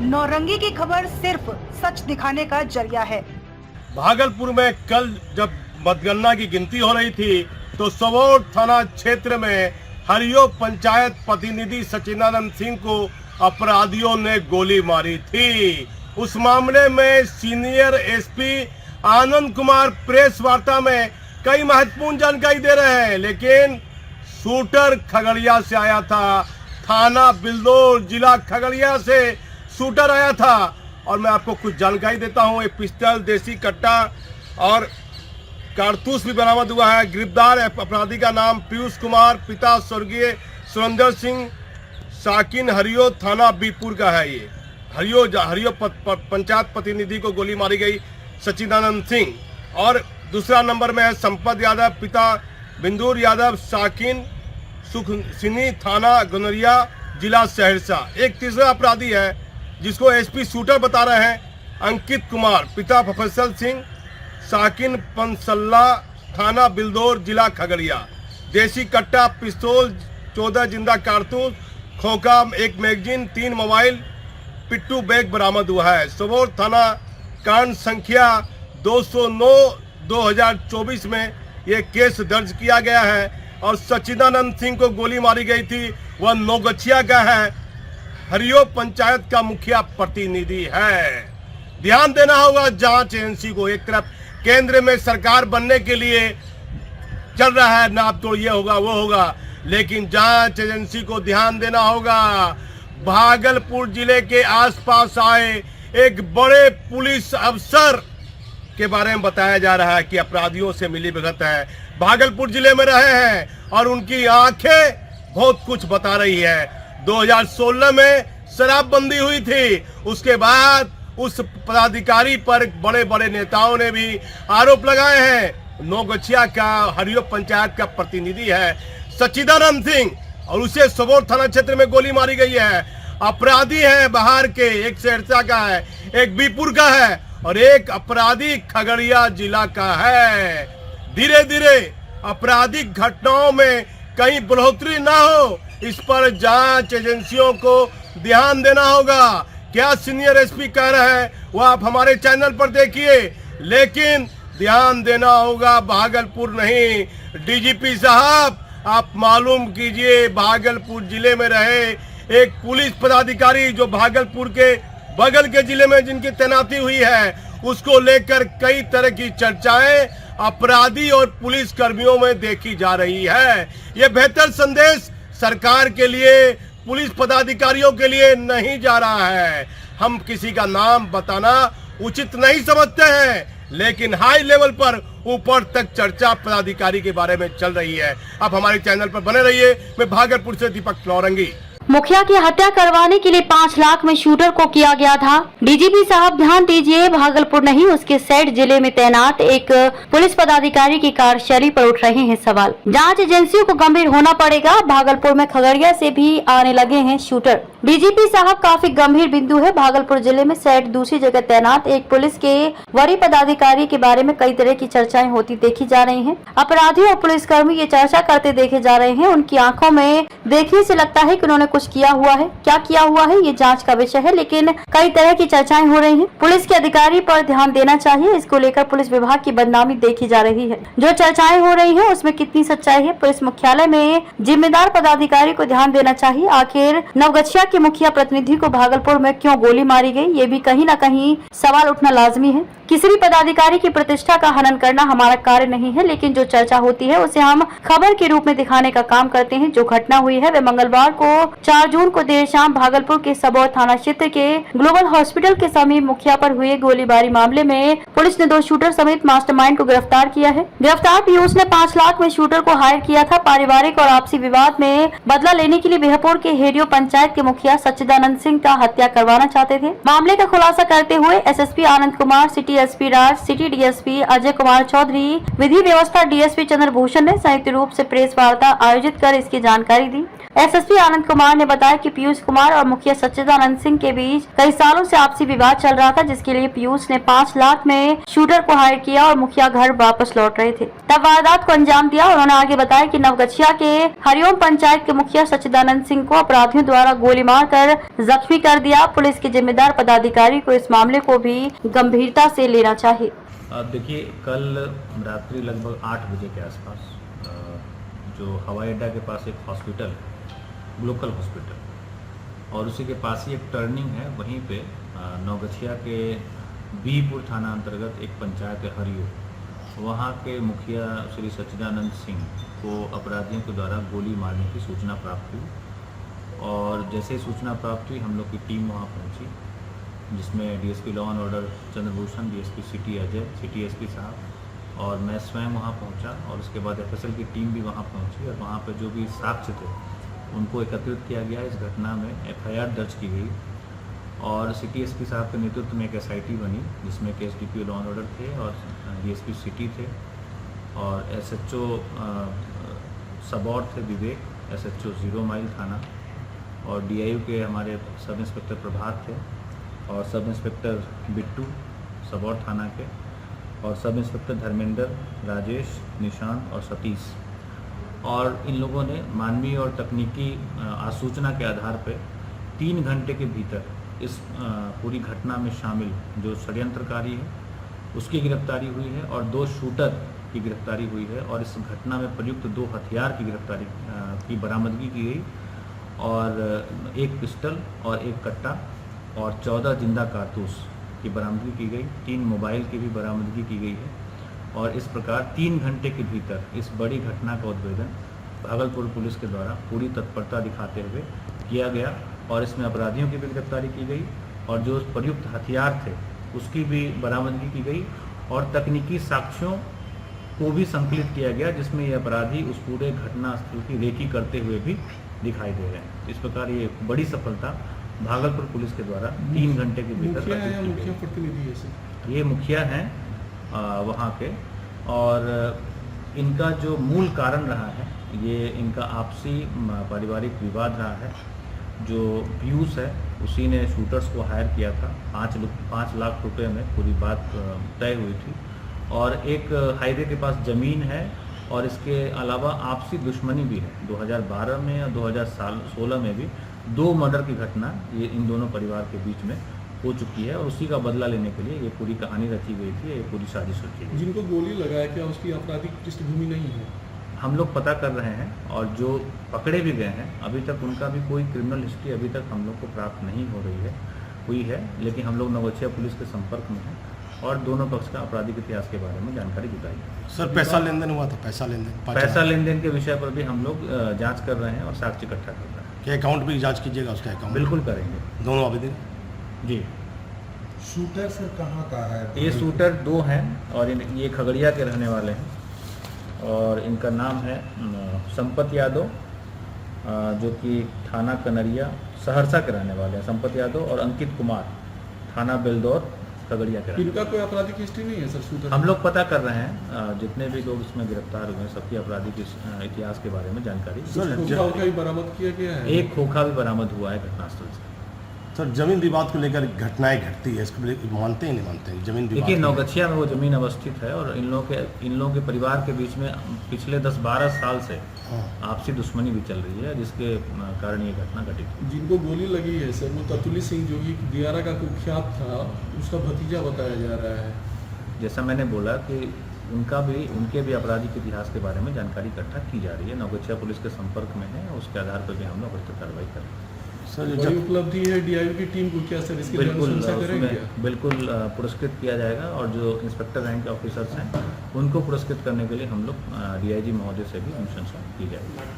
नौरंगी की खबर सिर्फ सच दिखाने का जरिया है। भागलपुर में कल जब मतगणना की गिनती हो रही थी तो सबौर थाना क्षेत्र में हरियो पंचायत प्रतिनिधि सचिदानंद सिंह को अपराधियों ने गोली मारी थी। उस मामले में senior SP Anand Kumar press वार्ता में कई महत्वपूर्ण जानकारी दे रहे हैं, लेकिन शूटर खगड़िया से आया था, थाना बिल्दौर जिला खगड़िया से शूटर आया था। और मैं आपको कुछ जानकारी देता हूं। एक पिस्टल, देसी कट्टा और कारतूस भी बरामद हुआ है। गिरफ्तार अपराधी का नाम पीयूष कुमार, पिता स्वर्गीय सुरेंद्र सिंह, साकिन हरियो, थाना बीपुर का है। ये हरियो पंचायत प्रतिनिधि को गोली मारी गई सचिदानंद सिंह। और दूसरा नंबर में है संपत यादव, पिता बिंदुर यादव, साकिन सुखसिनी, थाना गनरिया, जिला सहरसा। एक तीसरा अपराधी है जिसको एसपी शूटर बता रहे हैं, अंकित कुमार, पिता फफसल सिंह, साकिन पंसल्ला, थाना बिल्दौर, जिला खगड़िया। देसी कट्टा, पिस्तौल, 14 जिंदा कारतूस, खोखा, एक मैगजीन, 3 मोबाइल, पिट्टू बैग बरामद हुआ है। सबौर थाना कांड संख्या 209/2024 में ये केस दर्ज किया गया है। और सचिदानंद सिंह को गोली मारी गई थी, वह नौगछिया का है, हरियो पंचायत का मुखिया प्रतिनिधि है। ध्यान देना होगा जांच एजेंसी को। एक तरफ केंद्र में सरकार बनने के लिए चल रहा है नाप तो ये होगा वो होगा, लेकिन जांच एजेंसी को ध्यान देना होगा। भागलपुर जिले के आसपास आए एक बड़े पुलिस अफसर के बारे में बताया जा रहा है कि अपराधियों से मिली भगत है, भागलपुर जिले में रहे हैं और उनकी आंखें बहुत कुछ बता रही है। 2016 में शराबबंदी हुई थी, उसके बाद उस पदाधिकारी पर बड़े बड़े नेताओं ने भी आरोप लगाए हैं। नौगछिया का हरियो पंचायत का प्रतिनिधि है सचिदानंद सिंह और उसे सबौर थाना क्षेत्र में गोली मारी गई है। अपराधी है बाहर के, एक सहरसा का है, एक बीपुर का है और एक अपराधी खगड़िया जिला का है। धीरे धीरे आपराधिक घटनाओं में कहीं बढ़ोतरी ना हो, इस पर जांच एजेंसियों को ध्यान देना होगा। क्या सीनियर एसपी कह रहे हैं वो आप हमारे चैनल पर देखिए, लेकिन ध्यान देना होगा भागलपुर नहीं। डीजीपी साहब आप मालूम कीजिए, भागलपुर जिले में रहे एक पुलिस पदाधिकारी जो भागलपुर के बगल के जिले में जिनकी तैनाती हुई है, उसको लेकर कई तरह की चर्चाएं अपराधी और पुलिस कर्मियों में देखी जा रही है। ये बेहतर संदेश सरकार के लिए, पुलिस पदाधिकारियों के लिए नहीं जा रहा है। हम किसी का नाम बताना उचित नहीं समझते हैं, लेकिन हाई लेवल पर ऊपर तक चर्चा पदाधिकारी के बारे में चल रही है। आप हमारे चैनल पर बने रहिए। मैं भागलपुर से दीपक नौरंगी। मुखिया की हत्या करवाने के लिए 5 लाख में शूटर को किया गया था। डीजीपी साहब ध्यान दीजिए, भागलपुर नहीं उसके सैड जिले में तैनात एक पुलिस पदाधिकारी की कार्यशैली पर उठ रहे हैं सवाल। जांच एजेंसियों को गंभीर होना पड़ेगा। भागलपुर में खगड़िया से भी आने लगे हैं शूटर। डीजीपी साहब काफी गंभीर बिंदु है। भागलपुर जिले में सैड दूसरी जगह तैनात एक पुलिस के वरीय पदाधिकारी के बारे में कई तरह की चर्चाएं होती देखी जा रही है। अपराधी और पुलिसकर्मी ये चर्चा करते देखे जा रहे हैं। उनकी आंखों में देखने से लगता है कि उन्होंने कुछ किया हुआ है। क्या किया हुआ है ये जांच का विषय है, लेकिन कई तरह की चर्चाएं हो रही हैं। पुलिस के अधिकारी पर ध्यान देना चाहिए। इसको लेकर पुलिस विभाग की बदनामी देखी जा रही है। जो चर्चाएं हो रही हैं उसमें कितनी सच्चाई है? पुलिस मुख्यालय में जिम्मेदार पदाधिकारी को ध्यान देना चाहिए। आखिर नवगछिया के मुखिया प्रतिनिधि को भागलपुर में क्यों गोली मारी गई, ये भी कहीं न कहीं सवाल उठना लाजमी है। किसी भी पदाधिकारी की प्रतिष्ठा का हनन करना हमारा कार्य नहीं है, लेकिन जो चर्चा होती है उसे हम खबर के रूप में दिखाने का काम करते हैं। जो घटना हुई है वे मंगलवार को 4 जून को देर शाम भागलपुर के सबौर थाना क्षेत्र के ग्लोबल हॉस्पिटल के समीप मुखिया पर हुए गोलीबारी मामले में पुलिस ने 2 शूटर समेत मास्टरमाइंड को गिरफ्तार किया है। गिरफ्तार पीयूष ने 5 लाख में शूटर को हायर किया था। पारिवारिक और आपसी विवाद में बदला लेने के लिए बिहपुर के हेरियो पंचायत के मुखिया सच्चिदानंद सिंह का हत्या करवाना चाहते थे। मामले का खुलासा करते हुए SSP Anand Kumar, city DSP राज, सिटी डीएसपी अजय कुमार चौधरी, विधि व्यवस्था डीएसपी चंद्रभूषण ने संयुक्त रूप से प्रेस वार्ता आयोजित कर इसकी जानकारी दी। एसएसपी आनंद कुमार ने बताया कि पीयूष कुमार और मुखिया सच्चिदानंद सिंह के बीच कई सालों से आपसी विवाद चल रहा था, जिसके लिए पीयूष ने 5 लाख में शूटर को हायर किया और मुखिया घर वापस लौट रहे थे, तब वारदात को अंजाम दिया। उन्होंने आगे बताया कि नवगछिया के हरिओम पंचायत के मुखिया सच्चिदानंद सिंह को अपराधियों द्वारा गोली मारकर जख्मी कर दिया। पुलिस के जिम्मेदार पदाधिकारी को इस मामले को भी गंभीरता से लेना चाहिए। अब देखिए, कल रात्रि लगभग 8 बजे के आसपास जो हवाई अड्डा के पास एक हॉस्पिटल है, लोकल हॉस्पिटल, और उसी के पास ही एक टर्निंग है, वहीं पे नवगछिया के बीपुर थाना अंतर्गत एक पंचायत है हरिओ, वहाँ के मुखिया श्री सच्चिदानंद सिंह को अपराधियों के द्वारा गोली मारने की सूचना प्राप्त हुई। और जैसे ही सूचना प्राप्त हुई, हम लोग की टीम वहाँ पहुँची, जिसमें DSP law and order Chandrabhushan, DSP city Ajay, city SP साहब और मैं स्वयं वहाँ पहुँचा, और उसके बाद एफएसएल की टीम भी वहाँ पहुँची और वहाँ पर जो भी साक्ष्य थे उनको एकत्रित किया गया। इस घटना में एफआईआर दर्ज की गई और सिटी एसपी साहब के नेतृत्व में एक एसआईटी बनी, जिसमें के एसडीपीओ लॉ एंड ऑर्डर थे और डीएसपी सिटी थे और एसएचओ सबौर थे विवेक, एसएचओ 0 माइल थाना, और डीआईयू के हमारे सब इंस्पेक्टर प्रभात थे और सब इंस्पेक्टर बिट्टू सबौर थाना के, और सब इंस्पेक्टर धर्मेंद्र, राजेश, निशांत और सतीश। और इन लोगों ने मानवीय और तकनीकी आसूचना के आधार पर 3 घंटे के भीतर इस पूरी घटना में शामिल जो षड्यंत्रकारी है उसकी गिरफ्तारी हुई है और 2 शूटर की गिरफ्तारी हुई है, और इस घटना में प्रयुक्त 2 हथियार की गिरफ्तारी की बरामदगी की गई और 1 पिस्टल और 1 कट्टा और 14 जिंदा कारतूस की बरामदगी की गई। 3 मोबाइल की भी बरामदगी की गई है और इस प्रकार 3 घंटे के भीतर इस बड़ी घटना का उद्भेदन भागलपुर पुलिस के द्वारा पूरी तत्परता दिखाते हुए किया गया और इसमें अपराधियों की भी गिरफ्तारी की गई और जो प्रयुक्त हथियार थे उसकी भी बरामदगी की गई और तकनीकी साक्ष्यों को भी संकलित किया गया, जिसमें ये अपराधी उस पूरे घटना स्थल की रेकी करते हुए भी दिखाई दे रहे हैं। इस प्रकार ये बड़ी सफलता भागलपुर पुलिस के द्वारा 3 घंटे के भीतर मुखिया प्रतिनिधि है सर? ये मुखिया हैं वहाँ के, और इनका जो मूल कारण रहा है ये इनका आपसी पारिवारिक विवाद रहा है। जो पीयूष है उसी ने शूटर्स को हायर किया था, 5 लाख रुपए में पूरी बात तय हुई थी, और एक हाईवे के पास ज़मीन है और इसके अलावा आपसी दुश्मनी भी है। 2012 में या 2016 में भी 2 मर्डर की घटना ये इन दोनों परिवार के बीच में हो चुकी है और उसी का बदला लेने के लिए ये पूरी कहानी रची गई थी, ये पूरी साजिश रची गई। जिनको गोली लगाया, क्या उसकी आपराधिक पृष्ठभूमि नहीं है? हम लोग पता कर रहे हैं और जो पकड़े भी गए हैं अभी तक उनका भी कोई क्रिमिनल हिस्ट्री अभी तक हम लोग को प्राप्त नहीं हुई है, लेकिन हम लोग नवगछिया पुलिस के संपर्क में हैं और दोनों पक्ष का आपराधिक इतिहास के बारे में जानकारी जुटाई। सर, पैसा लेन देन हुआ था? पैसा लेन देन के विषय पर भी हम लोग जाँच कर रहे हैं और साक्ष्य इकट्ठा कर रहे हैं। क्या अकाउंट भी जाँच कीजिएगा उसका? अकाउंट बिल्कुल करेंगे, दोनों आवेदन। जी। शूटर सर कहाँ का है? ये शूटर 2 हैं और ये खगड़िया के रहने वाले हैं और इनका नाम है संपत यादव, जो कि थाना कनरिया सहरसा के रहने वाले हैं, संपत यादव, और अंकित कुमार, थाना बेलदौर खगड़िया के। इनका कोई आपराधिक हिस्ट्री नहीं है सर? शूटर हम लोग पता कर रहे हैं, जितने भी लोग इसमें गिरफ्तार हुए हैं सबकी आपराधिक इतिहास के बारे में जानकारी। खोखा भी बरामद किया गया है? एक खोखा भी बरामद हुआ है घटनास्थल से। सर, जमीन विवाद को लेकर घटनाएं घटती है, इसको मानते ही नहीं मानते हैं जमीन विवाद? देखिए, नवगछिया में वो जमीन अवस्थित है और इन लोगों के परिवार के बीच में पिछले 10-12 साल से आपसी दुश्मनी भी चल रही है, जिसके कारण ये घटना घटित हुई। जिनको गोली लगी है सर, वो ततुली सिंह जो कि दियारा का कुख्यात था, उसका भतीजा बताया जा रहा है। जैसा मैंने बोला कि उनके भी आपराधिक इतिहास के बारे में जानकारी इकट्ठा की जा रही है, नवगछिया पुलिस के संपर्क में है, उसके आधार पर भी हम लोग उचित कार्रवाई कर रहे हैं। सर, बड़ी उपलब्धि है डीआईयू की टीम को, क्या सर इसकी बिल्कुल पुरस्कृत किया जाएगा और जो इंस्पेक्टर रैंक के ऑफिसर्स हैं उनको पुरस्कृत करने के लिए हम लोग डीआईजी महोदय से भी अनुशंसा की जाएगी।